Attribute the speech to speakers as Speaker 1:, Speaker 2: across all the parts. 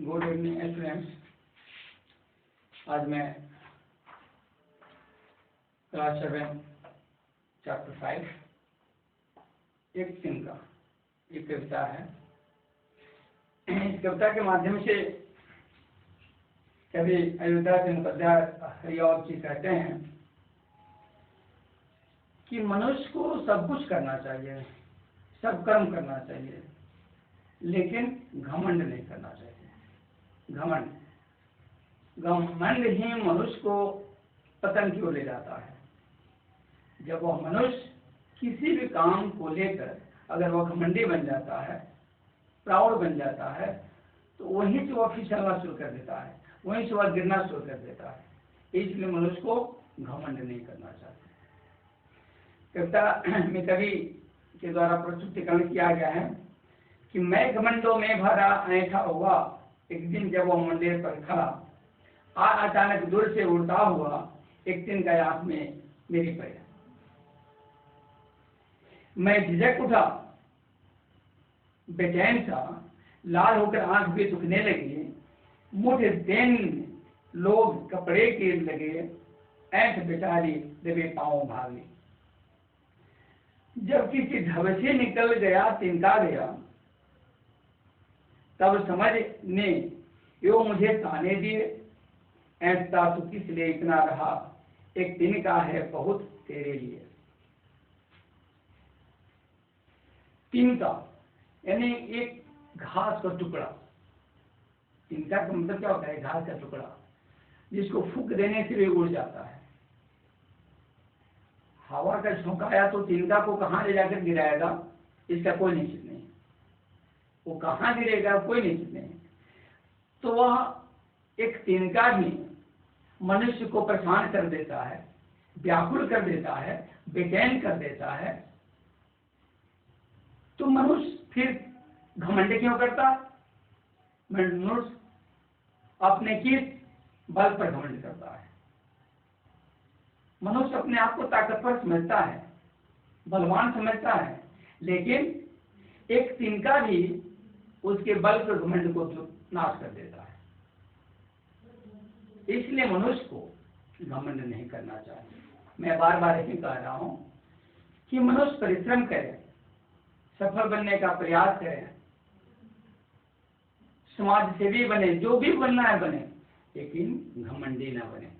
Speaker 1: Good evening students. आज मैं class 7 chapter 5 एक दिन का एक कविता है। इस कविता के माध्यम से कवि अयोध्या सिंह उपाध्याय हरिऔध जी कहते हैं कि मनुष्य को सब कुछ करना चाहिए, सब कर्म करना चाहिए, लेकिन घमंड नहीं करना चाहिए। घमंड ही मनुष्य को पतन की ओर ले जाता है। जब वह मनुष्य किसी भी काम को लेकर अगर वह घमंडी बन जाता है, प्राउड बन जाता है, तो वहीं से वह फिसलना शुरू कर देता है, वहीं से वह गिरना शुरू कर देता है। इसलिए मनुष्य को घमंड नहीं करना चाहिए। कविता में कवि के द्वारा प्रस्तुतिकरण किया गया है कि मैं घमंडों में भरा ऐठा हुआ, एक दिन जब वह मंदिर पर खड़ा, अचानक दूर से उड़ता हुआ एक दिन का आंख में मेरी पड़ा। मैं झिझक उठा, बेचैन सा, लाल होकर आंख भी दुखने लगी, मुठ देन लोग कपड़े के लगे, ऐठ बेचारी दबे पांव भागी। जब किसी ढब से निकल गया, तिनका गया, तब समझ ने यो मुझे ताने दिए, ऐसा तो किस लिए इतना रहा, एक तिनका है बहुत तेरे लिए। तिनका यानी एक घास का टुकड़ा। तिनका का मतलब क्या होता है? घास का टुकड़ा, जिसको फूंक देने से भी उड़ जाता है। हवा का झोंका आया तो तिनका को कहाँ ले जाकर गिराएगा, इसका कोई निश्चित नहीं। वो कहाँ गिरेगा कोई निश्चित नहीं। तो वह एक तिनका भी मनुष्य को परेशान कर देता है, व्याकुल कर देता है, बेचैन कर देता है। तो मनुष्य फिर घमंड क्यों करता? मनुष्य अपने किस बल पर घमंड करता है? मनुष्य अपने आप को ताकतवर समझता है, बलवान समझता है, लेकिन एक तिनका भी उसके बल पर घमंड को नाश कर देता है। इसलिए मनुष्य को घमंड नहीं करना चाहिए। मैं बार बार यही कह रहा हूं कि मनुष्य परिश्रम करे, सफल बनने का प्रयास करे, समाज सेवी बने, जो भी बनना है बने, लेकिन घमंडी ना बने।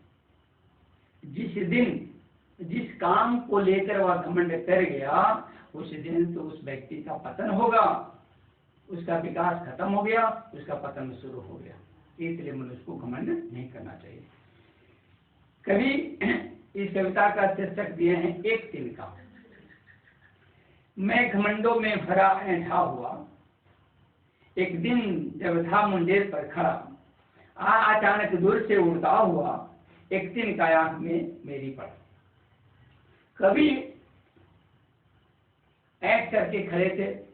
Speaker 1: जिस दिन जिस काम को लेकर वह घमंड कर गया, उस दिन तो उस व्यक्ति का पतन होगा, उसका विकास खत्म हो गया, उसका पतन शुरू हो गया। इसलिए मनुष्य को घमंड नहीं करना चाहिए। कवि इस कविता का शीर्षक दिए हैं एक तिनका। मैं घमंडों में भरा ऐंठा हुआ, एक दिन जब था मुंडेर पर खड़ा, अचानक दूर से उड़ता हुआ एक तिनका आंख में मेरी पड़ा। कवि ऐंठ करके खड़े थे,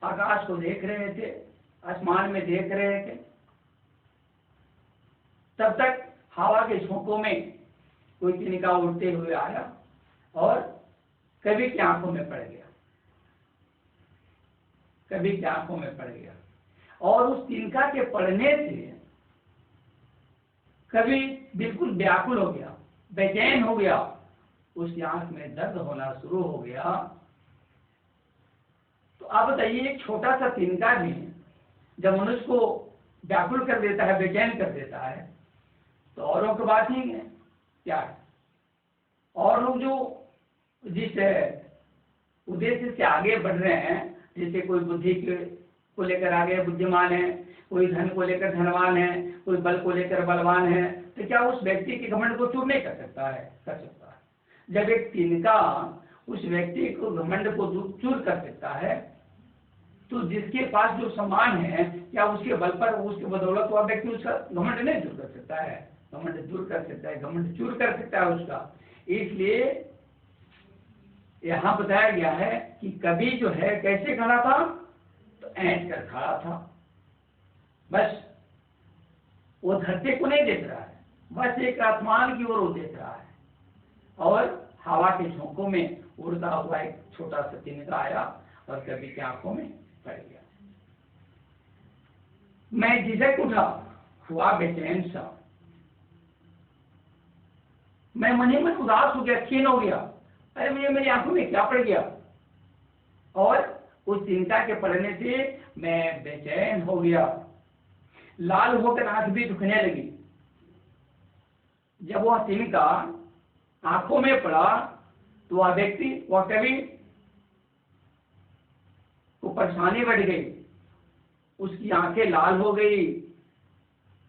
Speaker 1: आकाश को देख रहे थे, आसमान में देख रहे थे। तब तक हवा के झोंकों में कोई तिनका उड़ते हुए आया और कवि की आंखों में पड़ गया, कवि की आंखों में पड़ गया। और उस तिनका के पड़ने से कवि बिल्कुल व्याकुल हो गया, बेचैन हो गया, उसकी आंख में दर्द होना शुरू हो गया। तो आप बताइए, एक छोटा सा तिनका भी जब मनुष्य को व्याकुल कर देता है, बेचैन कर देता है, तो औरों की बात ही है क्या है? और लोग जो जिस उद्देश्य से आगे बढ़ रहे हैं, जैसे कोई बुद्धि को लेकर आगे बुद्धिमान है, कोई धन को लेकर धनवान है, कोई बल को लेकर बलवान है, तो क्या उस व्यक्ति के घमंड को चूर नहीं कर सकता है? कर सकता है। जब एक तिनका उस व्यक्ति को घमंड को चूर कर सकता है, तो जिसके पास जो सम्मान है, क्या उसके बल पर, उसके बदौलत वह व्यक्ति उसका घमंड नहीं दूर कर सकता है? घमंड दूर कर सकता है, घमंड चूर कर सकता है उसका। इसलिए यहाँ बताया गया है कि कवि जो है कैसे खड़ा था, तो ऐंठ कर खड़ा था। बस वो धरती को नहीं देख रहा है, बस एक आसमान की ओर वो देख रहा है। और हवा के झोंकों में उड़ता हुआ एक छोटा सा तिनका आया और कवि की आंखों में पड़ गया। मैं झिझक उठा, हुआ बेचैन सा, मैं मन ही मन उदास हो गया, क्षीण हो गया। अरे मुझे मेरी आंखों में क्या पड़ गया? और उस चिंता के पड़ने से मैं बेचैन हो गया, लाल होकर आंख भी दुखने लगी। जब वह तिनका आंखों में पड़ा तो वह व्यक्ति, वह कवि को परेशानी बढ़ गई, उसकी आंखें लाल हो गई,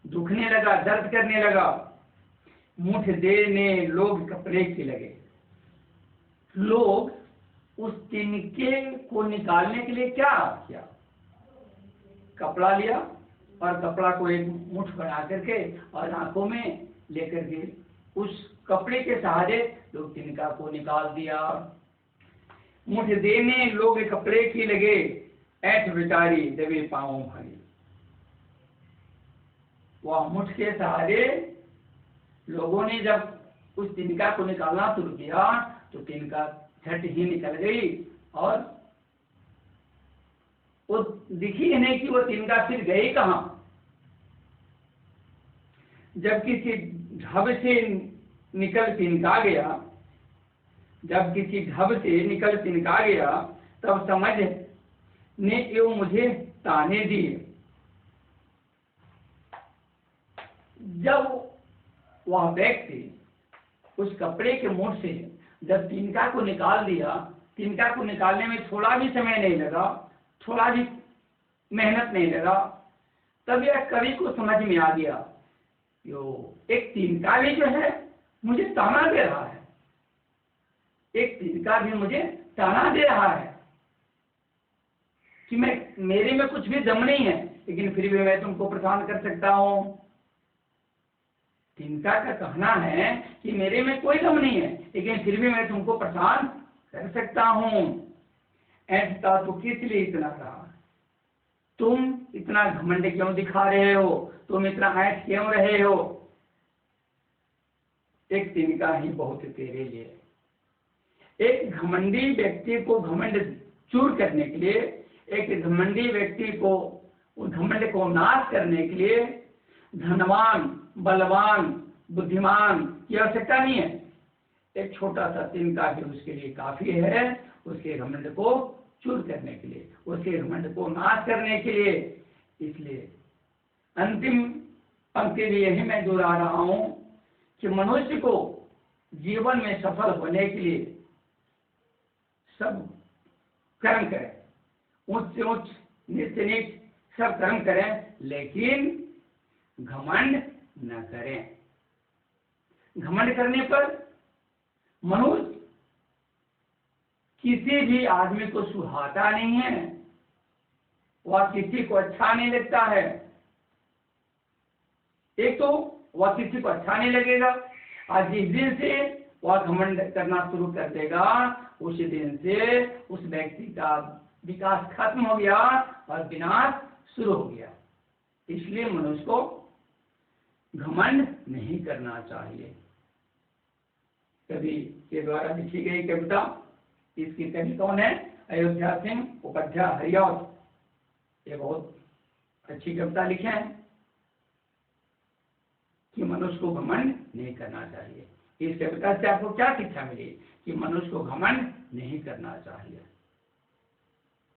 Speaker 1: दुखने लगा, दर्द करने लगा। मुठ देने लोग कपड़े के लगे। लोग उस तिनके को निकालने के लिए क्या किया? कपड़ा लिया और कपड़ा को एक मुठ बना करके और आंखों में लेकर के उस कपड़े के सहारे लोग तिनका को निकाल दिया। मुठ देने लोग कपड़े की लगे, ऐठ बेचारी दबे पांवों भागी। वह मुठ के सहारे लोगों ने जब उस तिनका को निकालना शुरू किया तो तिनका झट ही निकल गई और वो दिखी नहीं कि वो तिनका फिर गई कहां। जब किसी ढब से निकल तिनका गया, जब किसी ढब से निकल तिनका गया, तब समझ ने एवं मुझे ताने दिए। जब वह व्यक्ति उस कपड़े के मुठ से जब तिनका को निकाल दिया, तिनका को निकालने में थोड़ा भी समय नहीं लगा, थोड़ा भी मेहनत नहीं लगा, तब यह कवि को समझ में आ गया, यो एक तिनका भी जो है मुझे ताना दे रहा है, एक तिनका भी मुझे ताना दे रहा है कि मेरे में कुछ भी दम नहीं है, लेकिन फिर भी मैं तुमको परेशान कर सकता हूं। तिनका का कहना है कि मेरे में कोई दम नहीं है, लेकिन फिर भी मैं तुमको परेशान कर सकता हूं। ऐसा तो किस लिए इतना कहा? तुम इतना घमंड क्यों दिखा रहे हो? तुम इतना ऐठ क्यों रहे हो? एक तिनका ही बहुत तेरे लिए। एक घमंडी व्यक्ति को घमंड चूर करने के लिए, एक घमंडी व्यक्ति को उस घमंड को नाश करने के लिए धनवान, बलवान, बुद्धिमान की आवश्यकता नहीं है। एक छोटा सा तिनका भी उसके लिए काफी है, उसके घमंड को चूर करने के लिए, उसके घमंड को नाश करने के लिए। इसलिए अंतिम पंक्ति भी यही मैं दोहरा रहा हूं कि मनुष्य को जीवन में सफल होने के लिए सब कर्म करें, उच्च से उच्च, नीच से नीच सब कर्म करें, लेकिन घमंड न करें। घमंड करने पर मनुष्य किसी भी आदमी को सुहाता नहीं है, वह किसी को अच्छा नहीं लगता है। एक तो वह किसी को अच्छा नहीं लगेगा, और जिस दिन से वह घमंड करना शुरू कर देगा, उस दिन से उस व्यक्ति का विकास खत्म हो गया और विनाश शुरू हो गया। इसलिए मनुष्य को घमंड नहीं करना चाहिए। कवि के द्वारा लिखी गई कविता, इसकी कवि कौन है? अयोध्या सिंह उपाध्याय हरियाणा। ये बहुत अच्छी कविता लिखे हैं कि मनुष्य को घमंड नहीं करना चाहिए। इस कविता से आपको क्या शिक्षा मिली? कि मनुष्य को घमंड नहीं करना चाहिए।